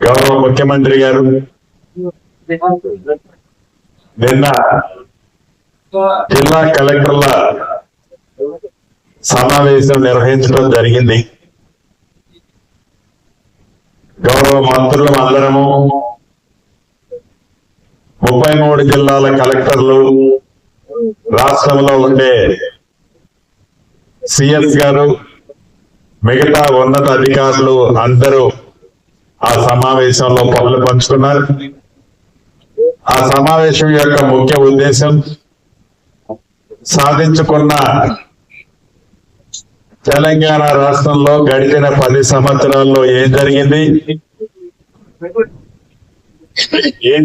గౌరవ ముఖ్యమంత్రి గారు నిన్న జిల్లా కలెక్టర్ల సమావేశం నిర్వహించడం జరిగింది. గౌరవ మంత్రులు అందరము 33 జిల్లాల కలెక్టర్లు, రాష్ట్రంలో ఉండే సిఎస్ గారు, మిగతా ఉన్నత అధికారులు అందరూ ఆ సమావేశంలో పాలు పంచుకున్నారు. ఆ సమావేశం యొక్క ముఖ్య ఉద్దేశం సాధించుకున్న తెలంగాణ రాష్ట్రంలో గడిచిన 10 సంవత్సరాల్లో ఏం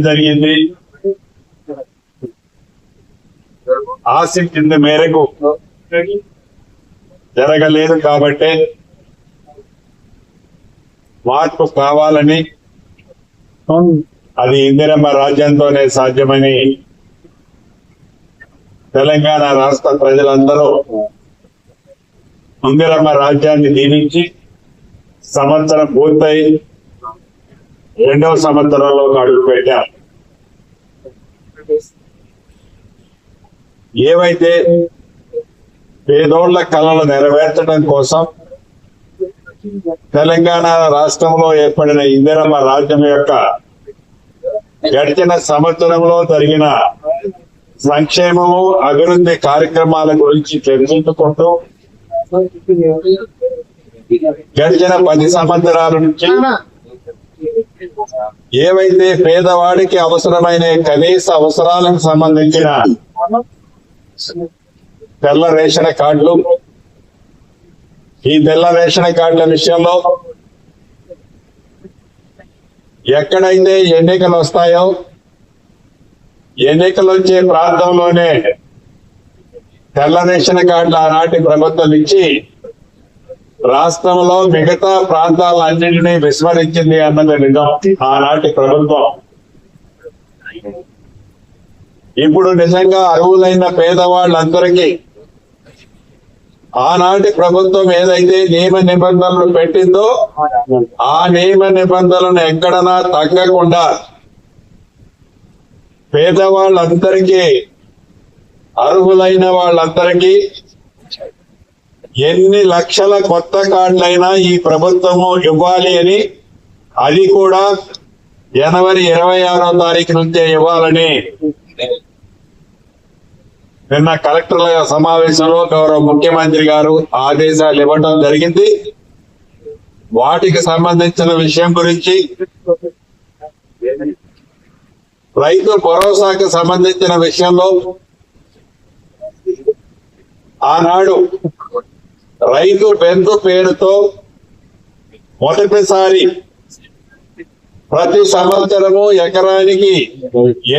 జరిగింది ఆశించిన మేరకు జరగలేదు కాబట్టి మార్పు కావాలని, అది ఇందిరమ్మ రాజ్యంతోనే సాధ్యమని తెలంగాణ రాష్ట్ర ప్రజలందరూ ఇందిరమ్మ రాజ్యాన్ని దీవించి సంవత్సరం పూర్తయి 2వ సంవత్సరంలో అడుగు పెట్టారు. ఏవైతే పేదోళ్ల కళలు నెరవేర్చడం కోసం తెలంగాణ రాష్ట్రంలో ఏర్పడిన ఇందిరమ్మ రాజ్యం యొక్క గడిచిన సంవత్సరంలో జరిగిన సంక్షేమము, అభివృద్ధి కార్యక్రమాల గురించి చర్చించుకుంటూ గడిచిన 10 సంవత్సరాల నుంచి ఏవైతే పేదవాడికి అవసరమైన కనీస అవసరాలకు సంబంధించిన తెల్ల రేషన్ కార్డులు, ఈ తెల్ల రేషన్ కార్డుల విషయంలో ఎక్కడైతే ఎన్నికలు వస్తాయో ఎన్నికలు వచ్చే ప్రాంతంలోనే తెల్ల రేషన్ కార్డులు ఆనాటి ప్రభుత్వం ఇచ్చి రాష్ట్రంలో మిగతా ప్రాంతాలన్నింటినీ విస్మరించింది అన్నది నిజం. ఆనాటి ప్రభుత్వం ఇప్పుడు నిజంగా అర్హులైన పేదవాళ్ళందరికీ ఆనాటి ప్రభుత్వం ఏదైతే నియమ నిబంధనలు పెట్టిందో ఆ నియమ నిబంధనలను ఎక్కడన్నా తగ్గకుండా పేదవాళ్ళందరికీ, అర్హులైన వాళ్ళందరికీ ఎన్ని లక్షల కొత్త కార్డులైనా ఈ ప్రభుత్వము ఇవ్వాలి అని, అది కూడా జనవరి 26వ తారీఖు నుంచే ఇవ్వాలని నిన్న కలెక్టర్ల సమావేశంలో గౌరవ ముఖ్యమంత్రి గారు ఆదేశాలు ఇవ్వడం జరిగింది. వాటికి సంబంధించిన విషయం గురించి, రైతు భరోసాకు సంబంధించిన విషయంలో ఆనాడు రైతు బంధు పేరుతో మొదటిసారి ప్రతి సంవత్సరము ఎకరానికి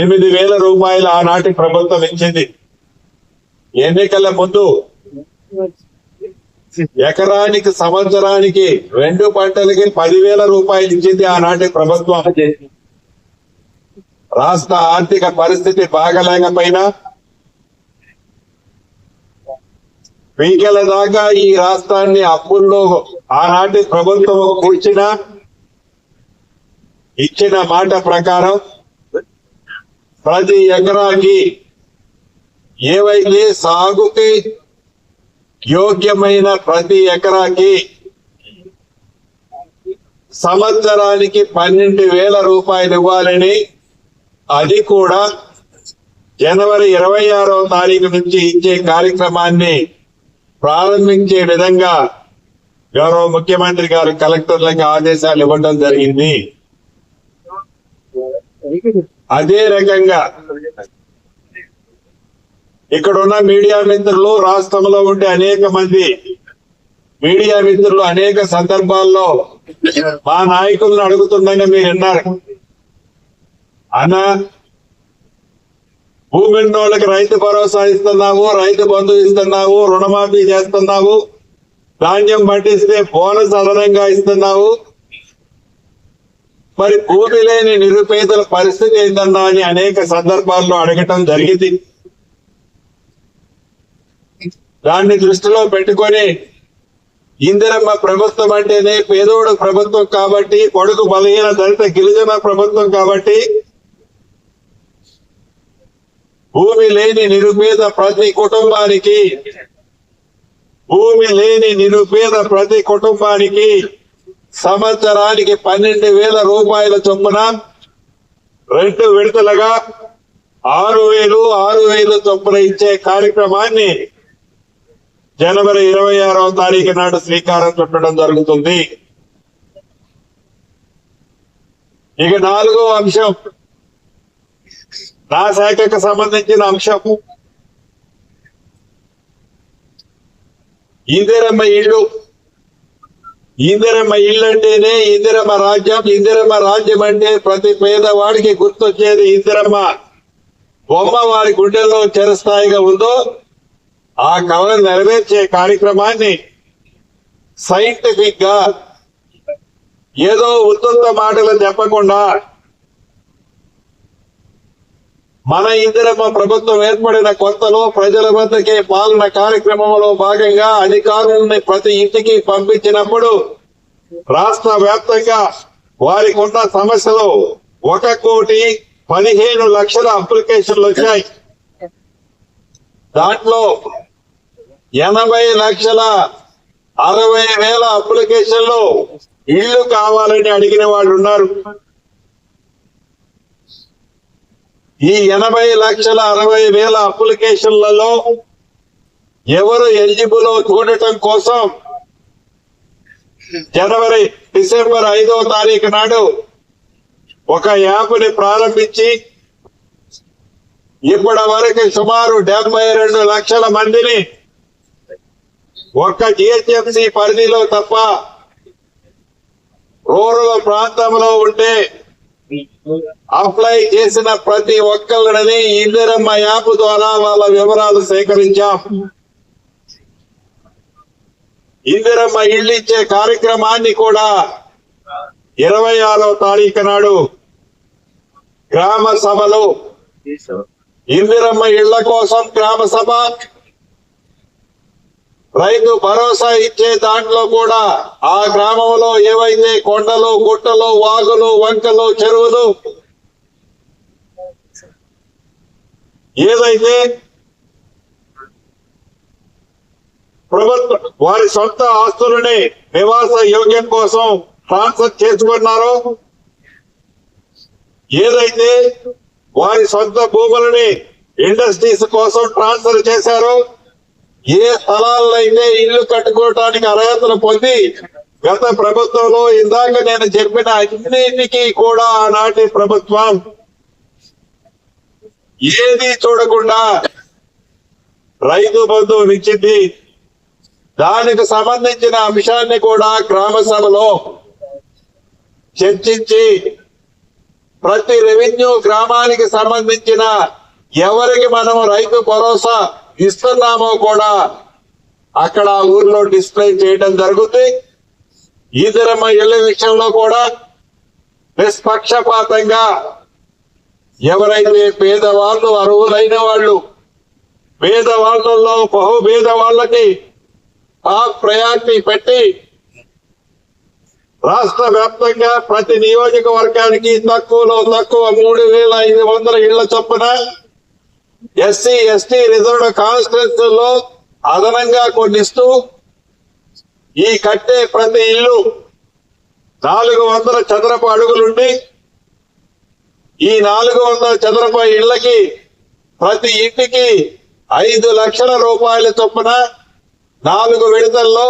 8,000 రూపాయలు ఆనాటి ప్రభుత్వం ఇచ్చింది. ఎన్నికల ముందు ఎకరానికి సంవత్సరానికి 2 పంటలకి 10,000 రూపాయలు ఇచ్చింది ఆనాటి ప్రభుత్వం. రాష్ట్ర ఆర్థిక పరిస్థితి బాగలేకపోయినా పీకల దాకా ఈ రాష్ట్రాన్ని అప్పుల్లో ఆనాటి ప్రభుత్వం కూర్చిన ఇచ్చిన మాట ప్రకారం ప్రతి ఎకరాకి ఏవైతే సాగుకి యోగ్యమైన ప్రతి ఎకరాకి సంవత్సరానికి 12,000 రూపాయలు ఇవ్వాలని, అది కూడా జనవరి 26వ తారీఖు నుంచి ఇచ్చే కార్యక్రమాన్ని ప్రారంభించే విధంగా గౌరవ ముఖ్యమంత్రి గారు కలెక్టర్లకు ఆదేశాలు ఇవ్వడం జరిగింది. అదే రకంగా ఇక్కడున్న మీడియా మిత్రులు, రాష్ట్రంలో ఉండే అనేక మంది మీడియా మిత్రులు అనేక సందర్భాల్లో మా నాయకులను అడుగుతుండగా మీరు విన్నారు, అన్న భూమి ఉన్నోళ్ళకి రైతు భరోసా ఇస్తున్నావు, రైతు బంధు ఇస్తున్నావు, రుణమాఫీ చేస్తున్నావు, ధాన్యం పండిస్తే బోనస్ అదనంగా ఇస్తున్నావు, మరి భూమి లేని నిరుపేదల పరిస్థితి ఏంటన్నా అని అనేక సందర్భాల్లో అడగటం జరిగింది. దాన్ని దృష్టిలో పెట్టుకొని ఇందిరమ్మ ప్రభుత్వం అంటేనే పేదోడు ప్రభుత్వం కాబట్టి, కొడుకు బలహీన దళిత గిరిజన ప్రభుత్వం కాబట్టి, భూమి లేని నిరుపేద ప్రతి కుటుంబానికి సంవత్సరానికి 12,000 రూపాయల చొప్పున 2 విడతలుగా 6,000 చొప్పున ఇచ్చే కార్యక్రమాన్ని జనవరి 26వ తారీఖు నాడు శ్రీకారం చుట్టడం జరుగుతుంది. ఇక 4వ అంశం, నా శాఖకు సంబంధించిన అంశం, ఇందిరమ్మ ఇల్లు. ఇందిరమ్మ ఇల్లు అంటేనే ఇందిరమ్మ రాజ్యం. ఇందిరమ్మ రాజ్యం అంటే ప్రతి పేదవాడికి గుర్తొచ్చేది ఇందిరమ్మ బొమ్మ వారి గుండెల్లో చిరస్థాయిగా ఉందో ఆ కళను నెరవేర్చే కార్యక్రమాన్ని సైంటిఫిక్ గా ఏదో ఉత్తుత్త మాటలు చెప్పకుండా మన ఇందిరమ్మ ప్రభుత్వం ఏర్పడిన కొత్తలో ప్రజల వద్దకే పాలన కార్యక్రమంలో భాగంగా అధికారులని ప్రతి ఇంటికి పంపించినప్పుడు రాష్ట్ర వ్యాప్తంగా వారికి ఉన్న సమస్యలు 1,15,00,000 అప్లికేషన్లు వచ్చాయి. దాంట్లో 80,60,000 అప్లికేషన్లు ఇళ్లు కావాలని అడిగిన వాళ్ళు ఉన్నారు. ఈ 80,60,000 అప్లికేషన్లలో ఎవరు ఎలిజిబుల్ చూడటం కోసం డిసెంబర్ 5వ తారీఖు నాడు ఒక యాప్ని ప్రారంభించి ఇప్పటి వరకు సుమారు 72 లక్షల మందిని ఒక్క జిహెచ్ఎంసీ పరిధిలో తప్ప రూరల్ ప్రాంతంలో ఉంటే అప్లై చేసిన ప్రతి ఒక్కళ్ళని ఇందిరమ్మ యాప్ ద్వారా వాళ్ళ వివరాలు సేకరించాం. ఇందిరమ్మ ఇల్లు ఇచ్చే కార్యక్రమాన్ని కూడా 26వ తారీఖు నాడు గ్రామ సభలో ఇందిరమ్మ ఇళ్ల కోసం గ్రామ సభ, రైతు భరోసా ఇచ్చే దాంట్లో కూడా ఆ గ్రామంలో ఏవైతే కొండలు, గుట్టలు, వాగులు, వంకలు, చెరువులు ఏదైతే ప్రభుత్వం వారి సొంత ఆస్తులని నివాస యోగ్యం కోసం ట్రాన్స్ఫర్ చేసుకున్నారో, ఏదైతే వారి సొంత భూములని ఇండస్ట్రీస్ కోసం ట్రాన్స్ఫర్ చేశారో, ఏ స్థలాల్లో అయితే ఇల్లు కట్టుకోవటానికి అర్హతలు పొంది గత ప్రభుత్వంలో ఇందాక నేను చెప్పిన అన్నిటికీ కూడా ఆనాటి ప్రభుత్వం ఏది చూడకుండా రైతు బంధువు ఇచ్చింది. దానికి సంబంధించిన అంశాన్ని కూడా గ్రామ సభలో చర్చించి ప్రతి రెవెన్యూ గ్రామానికి సంబంధించిన ఎవరికి మనం రైతు భరోసా ఇస్తున్నామో కూడా అక్కడ ఊర్లో డిస్ప్లే చేయడం జరుగుతుంది. ఇందిరమ్మ ఇళ్ల విషయంలో కూడా నిష్పక్షపాతంగా ఎవరైతే పేదవాళ్ళు, అర్హులైన వాళ్ళు, పేదవాళ్లలో బహుభేదవాళ్ళకి టాప్ ప్రయారిటీ పెట్టి రాష్ట్ర వ్యాప్తంగా ప్రతి నియోజకవర్గానికి తక్కువలో తక్కువ 3,500 ఇళ్ల చొప్పున ఎస్సీ, ఎస్టీ రిజర్వ్డ్ కాన్స్టిట్యూన్సీలో అదనంగా కొన్ని ఇస్తూ ఈ కట్టే ప్రతి ఇల్లు 400 చదరపు అడుగులుండి ఈ 400 చదరపు ఇళ్లకి ప్రతి ఇంటికి 5 లక్షల రూపాయల చొప్పున 4 విడతల్లో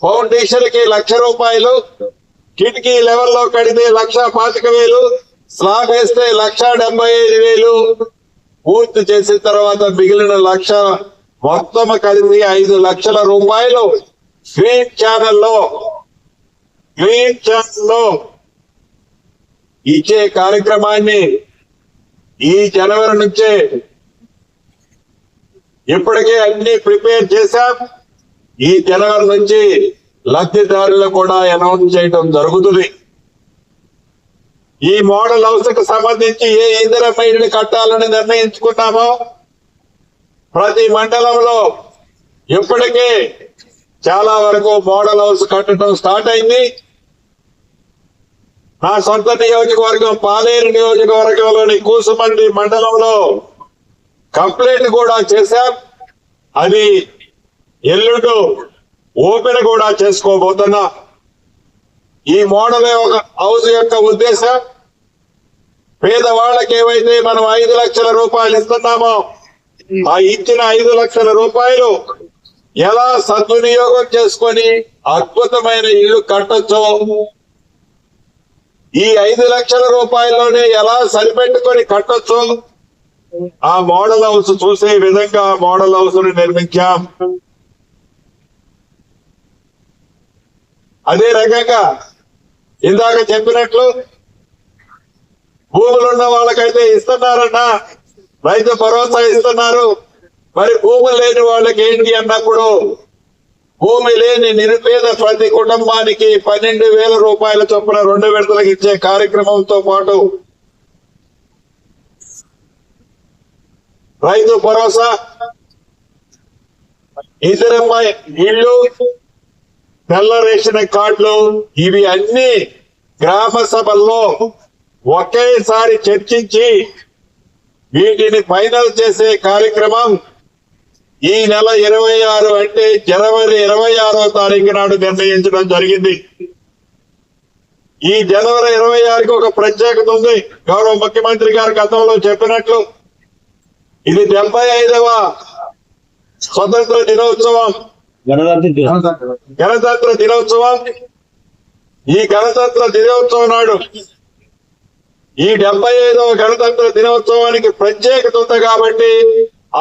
ఫౌండేషన్ కి 1,00,000 రూపాయలు, కిటికీ లెవెల్లో కడితే 1,25,000, స్లాబ్ వేస్తే 1,75,000 పూర్తి చేసిన తర్వాత మిగిలిన 1,00,000 మొత్తం కలిసి 5 లక్షల రూపాయలు గ్రీన్ ఛానల్లో ఇచ్చే కార్యక్రమాన్ని ఈ జనవరి నుంచే ఇప్పటికే అన్ని ప్రిపేర్ చేశాం. ఈ జనవరి నుంచి లబ్ధిదారులు కూడా అనౌన్స్ చేయడం జరుగుతుంది. ఈ మోడల్ హౌస్ కు సంబంధించి ఏ ఇందిరమ్మ ఇల్లు కట్టాలని నిర్ణయించుకున్నామో ప్రతి మండలంలో ఇప్పటికే చాలా వరకు మోడల్ హౌస్ కట్టడం స్టార్ట్ అయింది. నా సొంత నియోజకవర్గం పాలేరు నియోజకవర్గంలోని కూసుమండి మండలంలో కంప్లైంట్ కూడా చేశాం. అది ఎల్లుండు ఓపెన్ కూడా చేసుకోబోతున్నా. ఈ మోడల్ హౌస్ యొక్క ఉద్దేశం పేదవాళ్ళకి ఏవైతే మనం 5 లక్షల రూపాయలు ఇస్తున్నామో ఆ ఇచ్చిన 5 లక్షల రూపాయలు ఎలా సద్వినియోగం చేసుకొని అద్భుతమైన ఇల్లు కట్టొచ్చో, ఈ 5 లక్షల రూపాయల్లోనే ఎలా సరిపెట్టుకొని కట్టొచ్చో ఆ మోడల్ హౌస్ చూసే విధంగా మోడల్ హౌస్ ను నిర్మించాం. అదే రకంగా ఇందాక చెప్పినట్లు భూములున్న వాళ్ళకైతే ఇస్తున్నారన్నా, రైతు భరోసా ఇస్తున్నారు. మరి భూములు లేని వాళ్ళకి ఏంటి అన్నప్పుడు భూమి లేని నిరుపేద ప్రతి కుటుంబానికి 12,000 రూపాయల చొప్పున 2 విడతలకు ఇచ్చే కార్యక్రమంతో పాటు రైతు భరోసా, ఇందిరమ్మ ఇళ్ళు, తెల్ల రేషన్ కార్డులు, ఇవి అన్ని గ్రామ సభల్లో ఒకేసారి చర్చించి వీటిని ఫైనల్ చేసే కార్యక్రమం ఈ నెల 26 అంటే జనవరి 26వ తారీఖు నాడు నిర్ణయించడం జరిగింది. ఈ జనవరి 26కి ఒక ప్రత్యేకత ఉంది. గౌరవ ముఖ్యమంత్రి గారు గతంలో చెప్పినట్లు ఇది 75వ స్వతంత్ర దినోత్సవం, గణతంత్ర దినోత్సవం. ఈ గణతంత్ర దినోత్సవం నాడు ఈ 75వ గణతంత్ర దినోత్సవానికి ప్రత్యేకత ఉంది కాబట్టి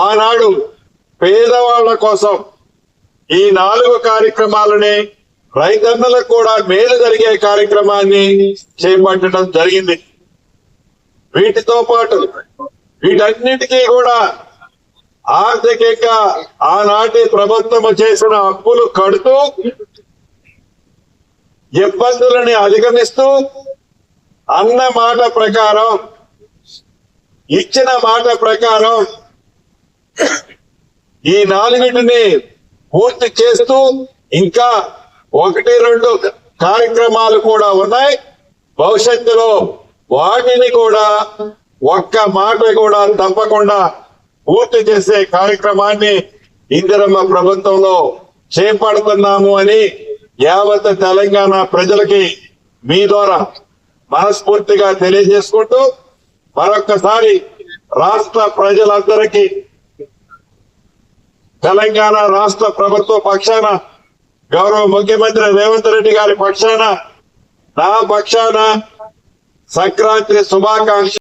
ఆనాడు పేదవాళ్ల కోసం ఈ 4 కార్యక్రమాలని రైతన్నలకు కూడా మేలు జరిగే కార్యక్రమాన్ని చేపట్టడం జరిగింది. వీటితో పాటు వీటన్నిటికీ కూడా ఆర్థికంగా ఆనాటి ప్రభుత్వం చేసిన అప్పులు కడుతూ ఇబ్బందులని అధిగమిస్తూ అన్న మాట ప్రకారం, ఇచ్చిన మాట ప్రకారం ఈ 4టిని పూర్తి చేస్తూ ఇంకా 1-2 కార్యక్రమాలు కూడా ఉన్నాయి. భవిష్యత్తులో వాటిని కూడా ఒక్క మాట కూడా తప్పకుండా పూర్తి చేసే కార్యక్రమాన్ని ఇందిరమ్మ ప్రభుత్వంలో చేపడుతున్నాము అని యావత్ తెలంగాణ ప్రజలకి మీ ద్వారా మనస్ఫూర్తిగా తెలియజేసుకుంటూ మరొక్కసారి రాష్ట్ర ప్రజలందరికీ తెలంగాణ రాష్ట్ర ప్రభుత్వ పక్షాన, గౌరవ ముఖ్యమంత్రి రేవంత్ రెడ్డి గారి పక్షాన, నా పక్షాన సంక్రాంతి శుభాకాంక్షలు.